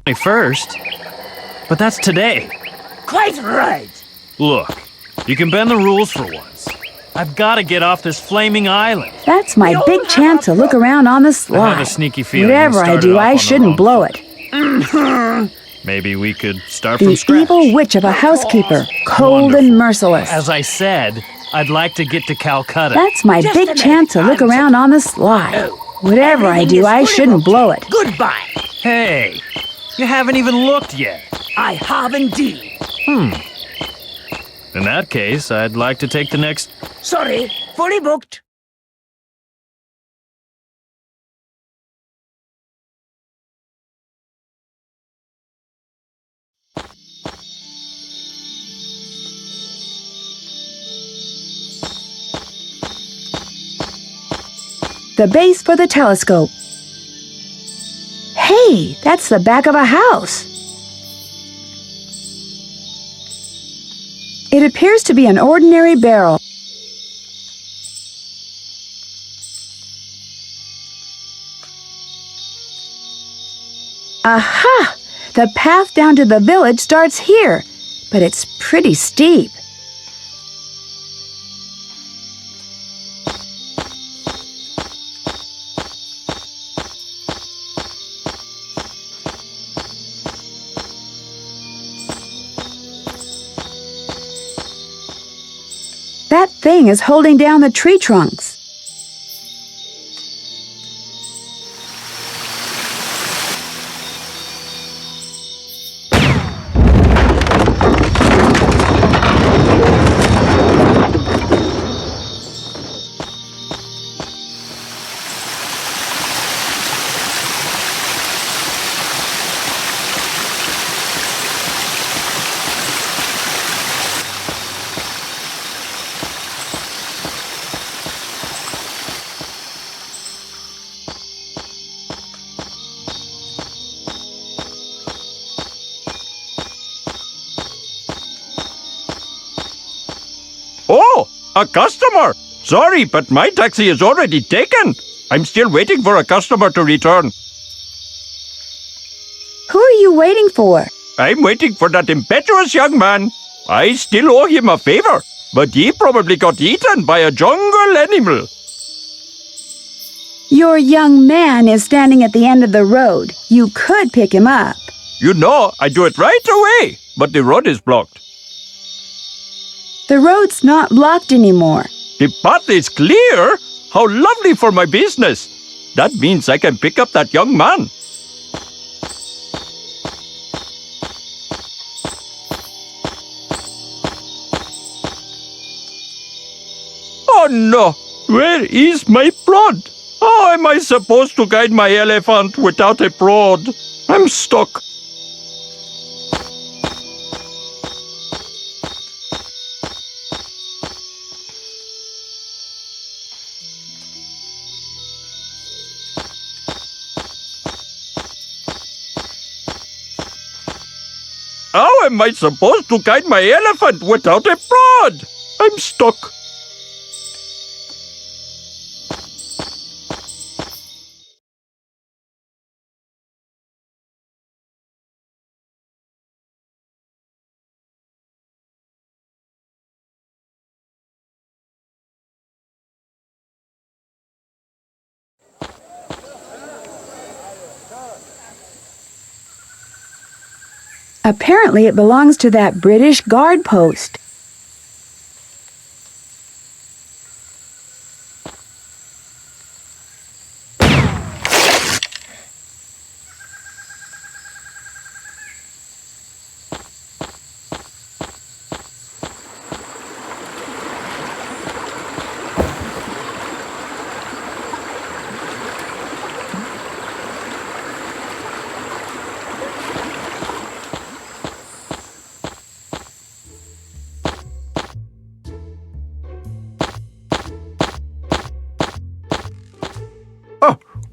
First, but that's today. Quite right. Look, you can bend the rules for once. I've got to get off this flaming island. That's my big chance to look around on the I slide. have a sneaky feeling Whatever I do, I shouldn't blow it. Maybe we could start The from scratch. evil witch of a housekeeper, cold and merciless. As I said, I'd like to get to Calcutta. That's my Just a big minute, chance to look I'm around on the slide. Oh, Whatever I everything do, is I fully shouldn't booked. blow it. Goodbye. Hey, you haven't even looked yet. I have indeed. In that case, I'd like to take the next... Sorry, fully booked. The base for the telescope. Hey, that's the back of a house. It appears to be an ordinary barrel. Aha! The path down to the village starts here, but it's pretty steep. That thing is holding down the tree trunks. Oh, a customer! Sorry, but my taxi is already taken. I'm still waiting for a customer to return. Who are you waiting for? I'm waiting for that impetuous young man. I still owe him a favor, but he probably got eaten by a jungle animal. Your young man is standing at the end of the road. You could pick him up. You know, I do it right away, but the road is blocked. The road's not blocked anymore. The path is clear. How lovely for my business. That means I can pick up that young man. Oh no! Where is my prod? How am I supposed to guide my elephant without a prod? I'm stuck. How am I supposed to guide my elephant without a prod? I'm stuck. Apparently it belongs to that British guard post.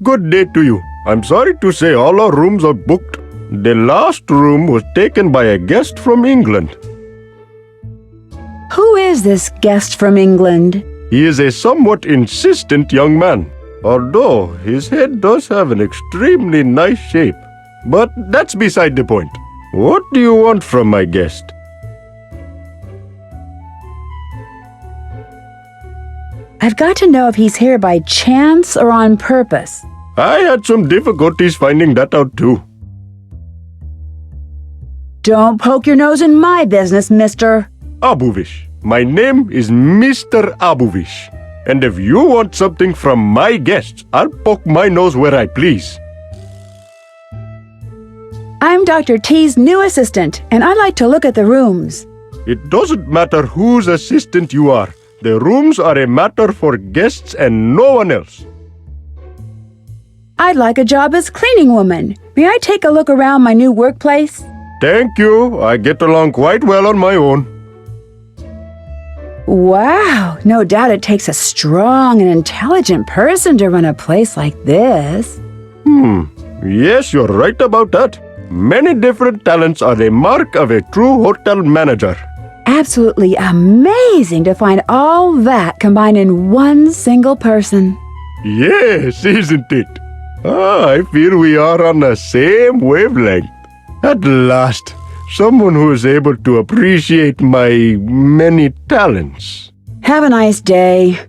Good day to you. I'm sorry to say all our rooms are booked. The last room was taken by a guest from England. Who is this guest from England? He is a somewhat insistent young man, although his head does have an extremely nice shape. But that's beside the point. What do you want from my guest? I've got to know if he's here by chance or on purpose. I had some difficulties finding that out too. Don't poke your nose in my business, mister. Abuvish. My name is Mr. Abuvish. And if you want something from my guests, I'll poke my nose where I please. I'm Dr. T's new assistant, and I like to look at the rooms. It doesn't matter whose assistant you are. The rooms are a matter for guests and no one else. I'd like a job as cleaning woman. May I take a look around my new workplace? Thank you. I get along quite well on my own. Wow, no doubt it takes a strong and intelligent person to run a place like this. Yes, you're right about that. Many different talents are a mark of a true hotel manager. Absolutely amazing to find all that combined in one single person. Yes, isn't it? I feel we are on the same wavelength. At last, someone who is able to appreciate my many talents. Have a nice day.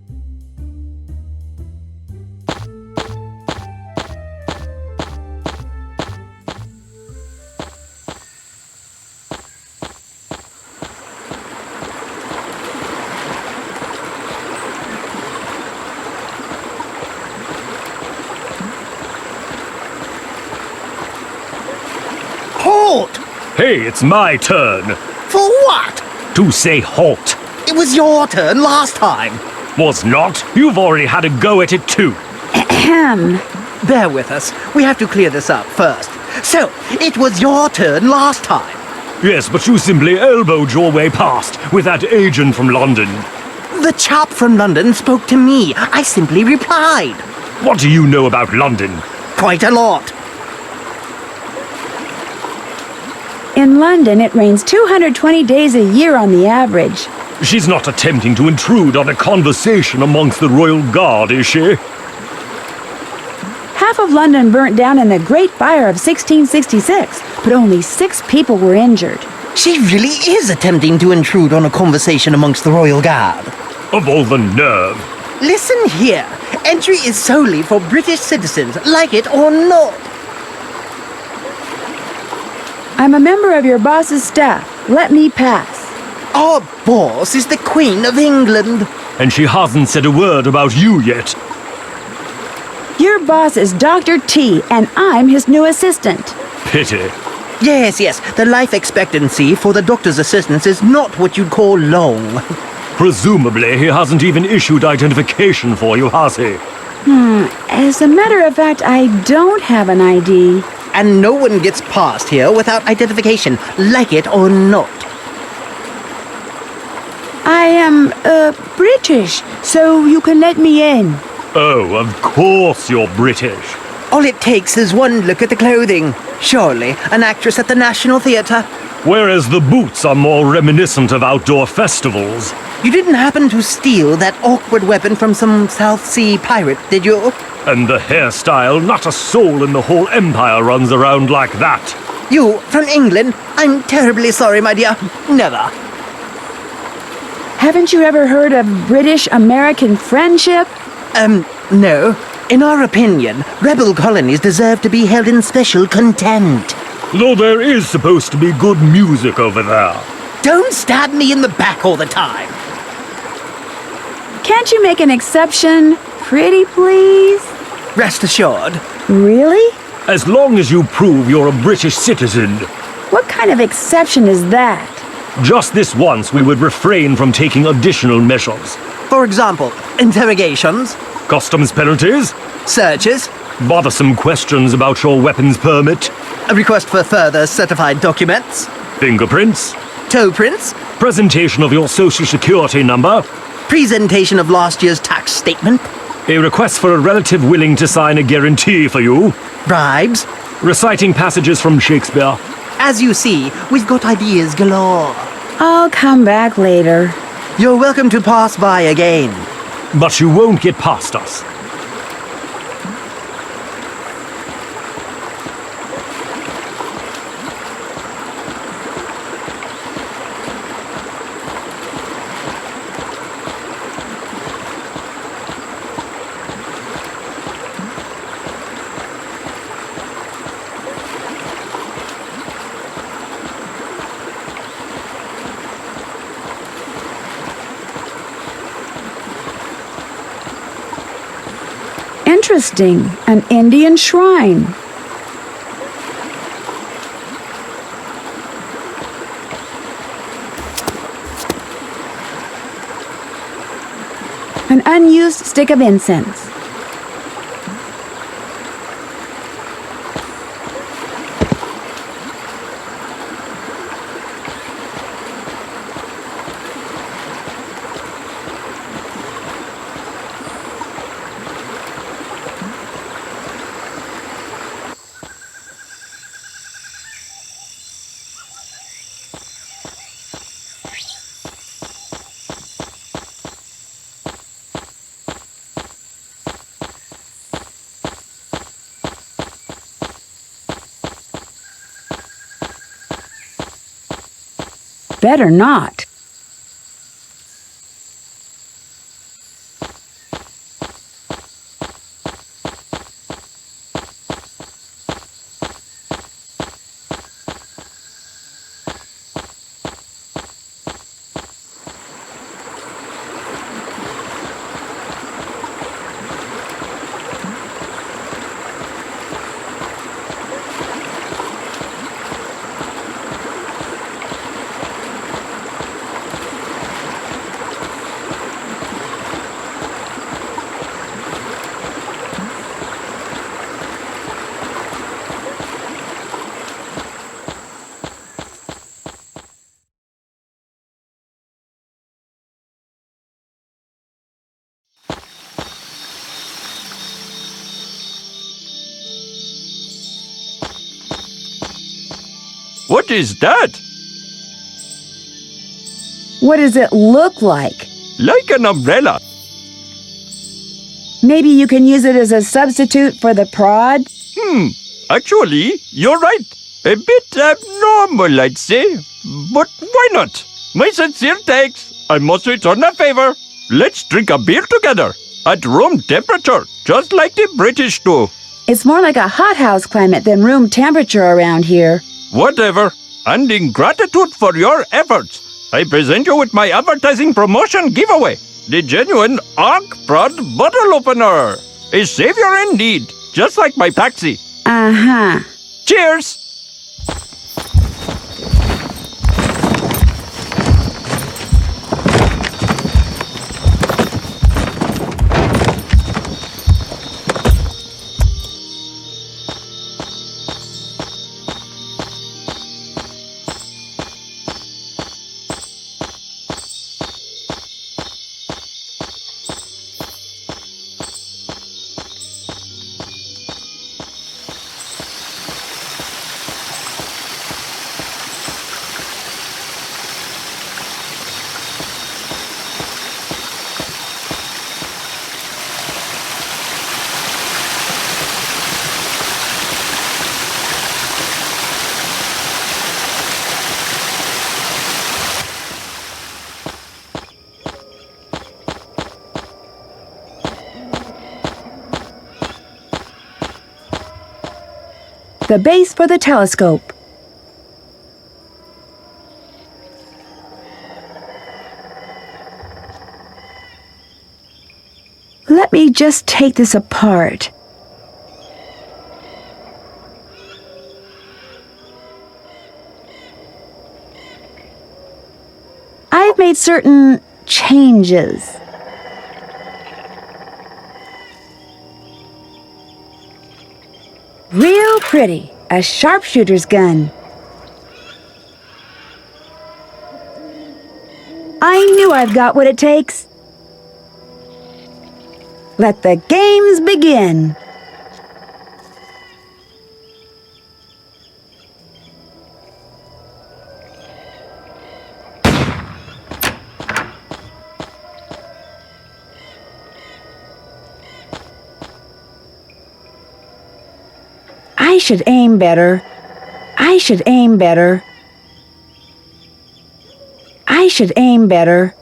Halt! Hey, it's my turn. For what? To say halt. It was your turn last time. Was not. You've already had a go at it too. Ahem. Bear with us. We have to clear this up first. So, it was your turn last time. Yes, but you simply elbowed your way past with that agent from London. The chap from London spoke to me. I simply replied. What do you know about London? Quite a lot. In London, it rains 220 days a year on the average. She's not attempting to intrude on a conversation amongst the Royal Guard, is she? Half of London burnt down in the Great Fire of 1666, but only 6 people were injured. She really is attempting to intrude on a conversation amongst the Royal Guard. Of all the nerve. Listen here. Entry is solely for British citizens, like it or not. I'm a member of your boss's staff. Let me pass. Our boss is the Queen of England. And she hasn't said a word about you yet. Your boss is Dr. T, and I'm his new assistant. Pity. Yes, the life expectancy for the doctor's assistants is not what you'd call long. Presumably, he hasn't even issued identification for you, has he? As a matter of fact, I don't have an ID. And no one gets past here without identification, like it or not. I am, British, so you can let me in. Oh, of course you're British. All it takes is one look at the clothing. Surely, an actress at the National Theatre. Whereas the boots are more reminiscent of outdoor festivals. You didn't happen to steal that awkward weapon from some South Sea pirate, did you? And the hairstyle, not a soul in the whole empire runs around like that. You, from England? I'm terribly sorry, my dear. Never. Haven't you ever heard of British-American friendship? No. In our opinion, rebel colonies deserve to be held in special contempt. Though there is supposed to be good music over there. Don't stab me in the back all the time. Can't you make an exception? Pretty please? Rest assured. Really? As long as you prove you're a British citizen. What kind of exception is that? Just this once we would refrain from taking additional measures. For example, interrogations, Customs penalties, searches, bothersome questions about your weapons permit, a request for further certified documents, fingerprints, toe prints, presentation of your social security number, presentation of last year's tax statement, a request for a relative willing to sign a guarantee for you, bribes. reciting passages from Shakespeare. As you see, we've got ideas galore. I'll come back later. You're welcome to pass by again. But you won't get past us. Interesting. An Indian shrine. An unused stick of incense. Better not. What is that? What does it look like? Like an umbrella. Maybe you can use it as a substitute for the prod? Actually, you're right. A bit abnormal, I'd say. But why not? My sincere thanks. I must return a favor. Let's drink a beer together. At room temperature, just like the British do. It's more like a hothouse climate than room temperature around here. Whatever. And in gratitude for your efforts, I present you with my advertising promotion giveaway. The genuine Ankh Prod bottle opener. A savior indeed, just like my taxi. Uh-huh. Cheers! The base for the telescope. Let me just take this apart. I've made certain changes. Real pretty, a sharpshooter's gun. I knew I've got what it takes. Let the games begin. I should aim better. I should aim better. I should aim better.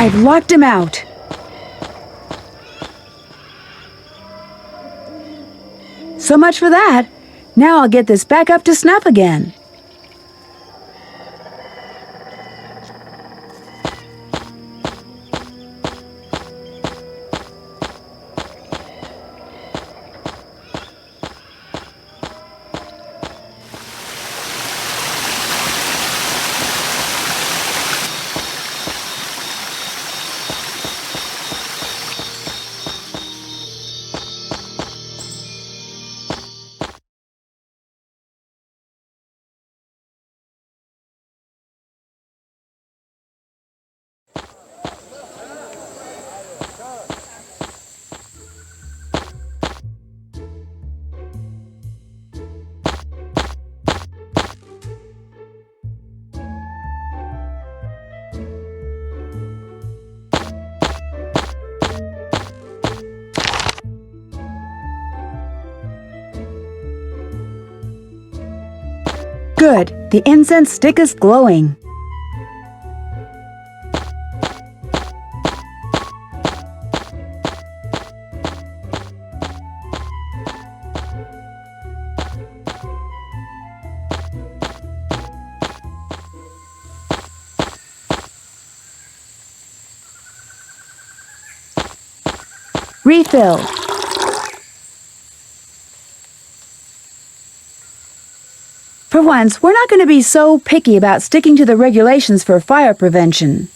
I've locked him out. So much for that. Now I'll get this back up to snuff again. Good. The incense stick is glowing. Refill. For once, we're not going to be so picky about sticking to the regulations for fire prevention.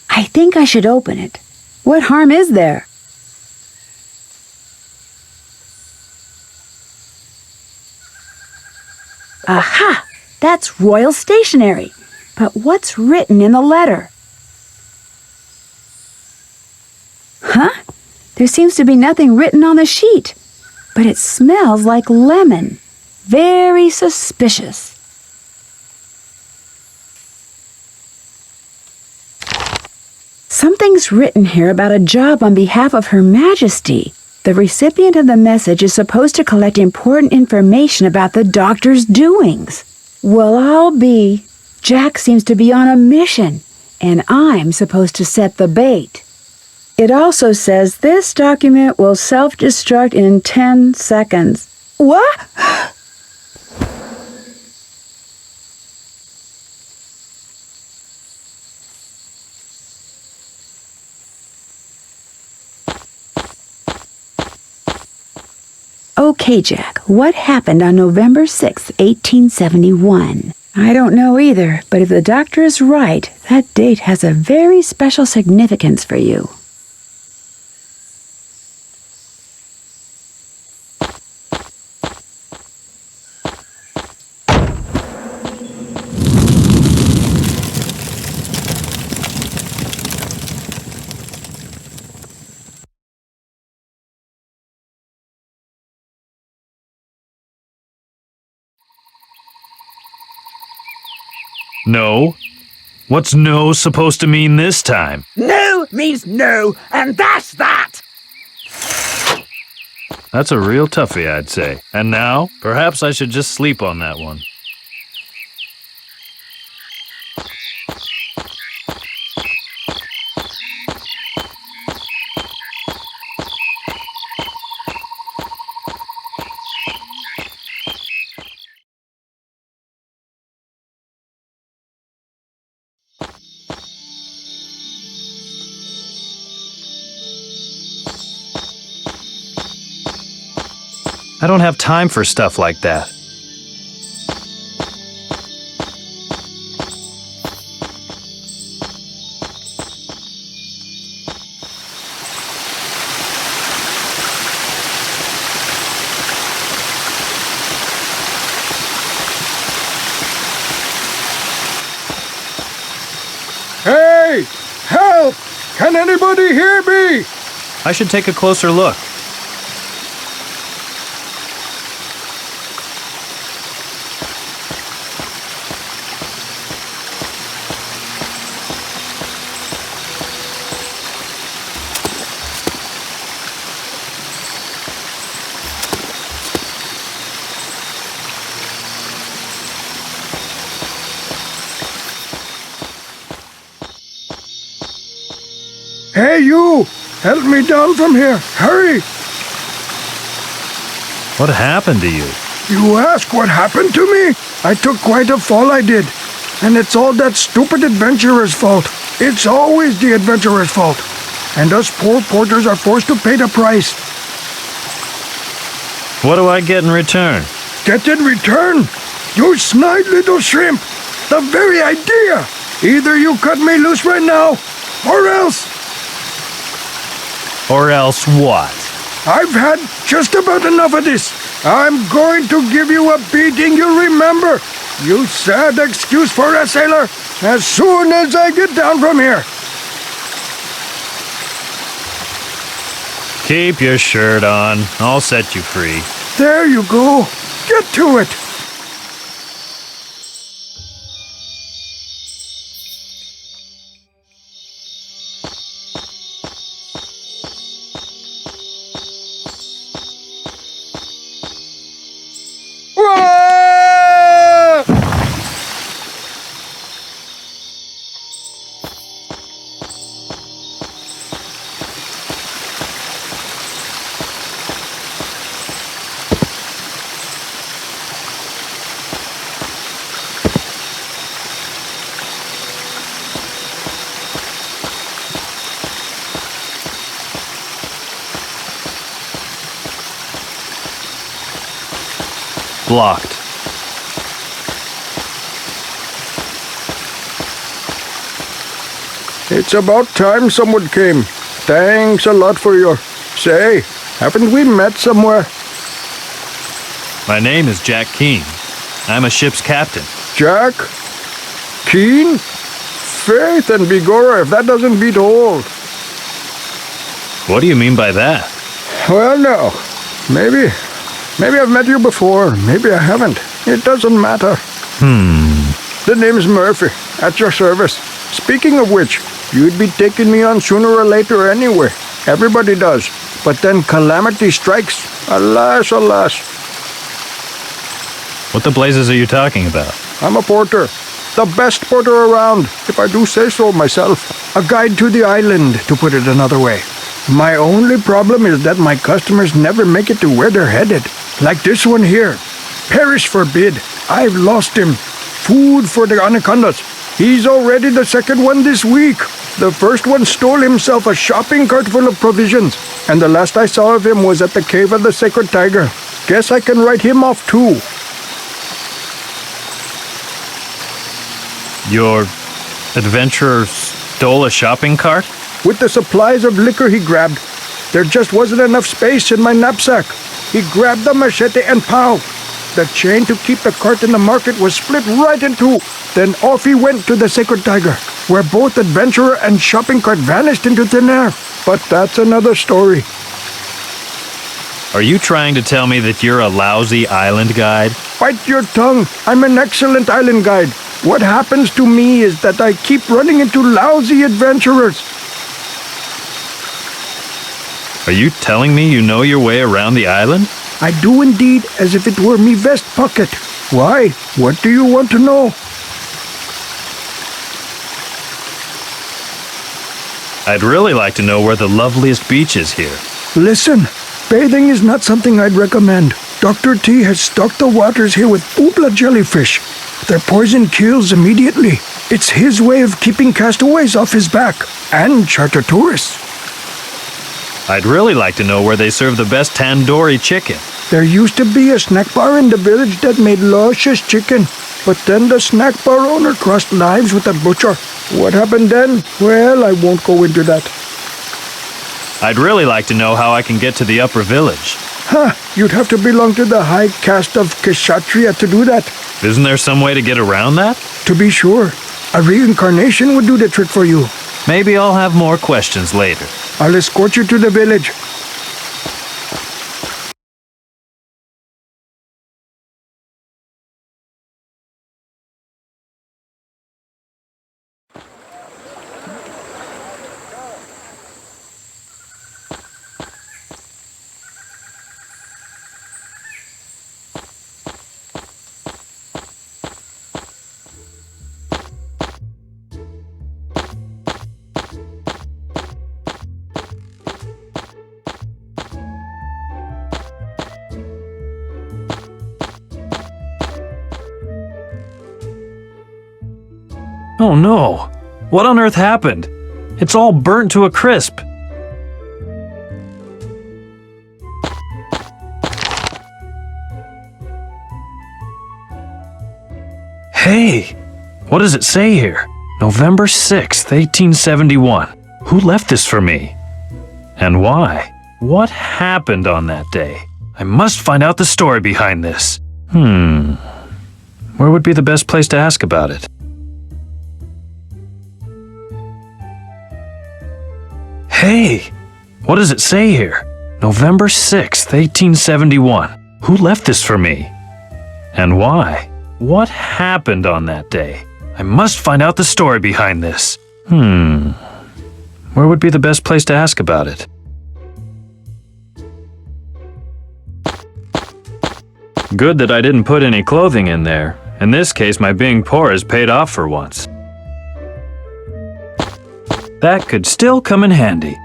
I think I should open it. What harm is there? Aha! That's royal stationery. But what's written in the letter? Huh? There seems to be nothing written on the sheet. But it smells like lemon. Very suspicious. Something's written here about a job on behalf of Her Majesty. The recipient of the message is supposed to collect important information about the doctor's doings. Well, I'll be. Jack seems to be on a mission, and I'm supposed to set the bait. It also says this document will self-destruct in 10 seconds. What? Okay, Jack, what happened on November 6th, 1871? I don't know either, but if the doctor is right, that date has a very special significance for you. No? What's no supposed to mean this time? No means no, and that's that! That's a real toughie, I'd say. And now, perhaps I should just sleep on that one. I don't have time for stuff like that. Hey! Help! Can anybody hear me? I should take a closer look. Hey, you! Help me down from here! Hurry! What happened to you? You ask what happened to me? I took quite a fall, I did. And it's all that stupid adventurer's fault. It's always the adventurer's fault. And us poor porters are forced to pay the price. What do I get in return? Get in return? You snide little shrimp! The very idea! Either you cut me loose right now, or else Or else what? I've had just about enough of this. I'm going to give you a beating you'll remember. You sad excuse for a sailor. As soon as I get down from here. Keep your shirt on. I'll set you free. There you go. Get to it. Blocked. It's about time someone came. Thanks a lot for your... Say, haven't we met somewhere? My name is Jack Keane. I'm a ship's captain. Jack? Keane? Faith and Begorra, if that doesn't beat all. What do you mean by that? Well, no. Maybe I've met you before. Maybe I haven't. It doesn't matter. The name's Murphy. At your service. Speaking of which, you'd be taking me on sooner or later anyway. Everybody does. But then calamity strikes. Alas, alas. What the blazes are you talking about? I'm a porter. The best porter around, if I do say so myself. A guide to the island, to put it another way. My only problem is that my customers never make it to where they're headed. Like this one here. Perish forbid. I've lost him. Food for the anacondas. He's already the second one this week. The first one stole himself a shopping cart full of provisions. And the last I saw of him was at the cave of the Sacred Tiger. Guess I can write him off too. Your adventurer stole a shopping cart? With the supplies of liquor he grabbed, there just wasn't enough space in my knapsack. He grabbed the machete and pow! The chain to keep the cart in the market was split right in two. Then off he went to the Sacred Tiger, where both adventurer and shopping cart vanished into thin air. But that's another story. Are you trying to tell me that you're a lousy island guide? Bite your tongue. I'm an excellent island guide. What happens to me is that I keep running into lousy adventurers. Are you telling me you know your way around the island? I do indeed, as if it were me vest pocket. Why? What do you want to know? I'd really like to know where the loveliest beach is here. Listen, bathing is not something I'd recommend. Dr. T has stocked the waters here with oobla jellyfish. Their poison kills immediately. It's his way of keeping castaways off his back, and charter tourists. I'd really like to know where they serve the best tandoori chicken. There used to be a snack bar in the village that made luscious chicken, but then the snack bar owner crossed knives with the butcher. What happened then? Well, I won't go into that. I'd really like to know how I can get to the upper village. You'd have to belong to the high caste of Kshatriya to do that. Isn't there some way to get around that? To be sure, a reincarnation would do the trick for you. Maybe I'll have more questions later. I'll escort you to the village. Oh no! What on earth happened? It's all burnt to a crisp. Hey! What does it say here? November 6th, 1871. Who left this for me? And why? What happened on that day? I must find out the story behind this. Where would be the best place to ask about it? Hey! What does it say here? November 6th, 1871. Who left this for me? And why? What happened on that day? I must find out the story behind this. Where would be the best place to ask about it? Good that I didn't put any clothing in there. In this case, my being poor is paid off for once. That could still come in handy.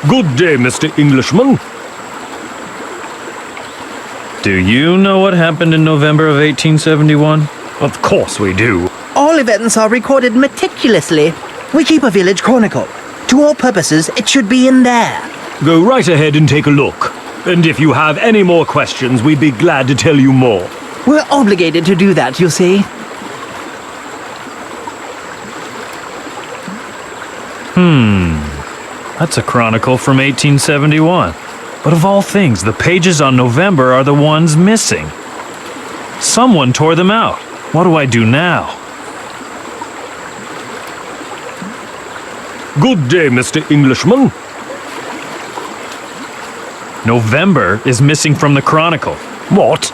Good day, Mr. Englishman. Do you know what happened in November of 1871? Of course we do. All events are recorded meticulously. We keep a village chronicle. To all purposes, it should be in there. Go right ahead and take a look. And if you have any more questions, we'd be glad to tell you more. We're obligated to do that, you see. That's a chronicle from 1871. But of all things, the pages on November are the ones missing. Someone tore them out. What do I do now? Good day, Mr. Englishman. November is missing from the chronicle. What?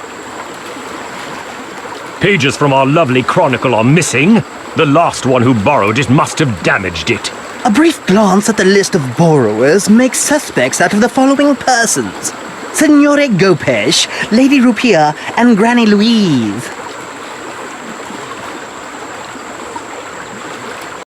Pages from our lovely chronicle are missing. The last one who borrowed it must have damaged it. A brief glance at the list of borrowers makes suspects out of the following persons: Signore Gopesh, Lady Rupiah, and Granny Louise.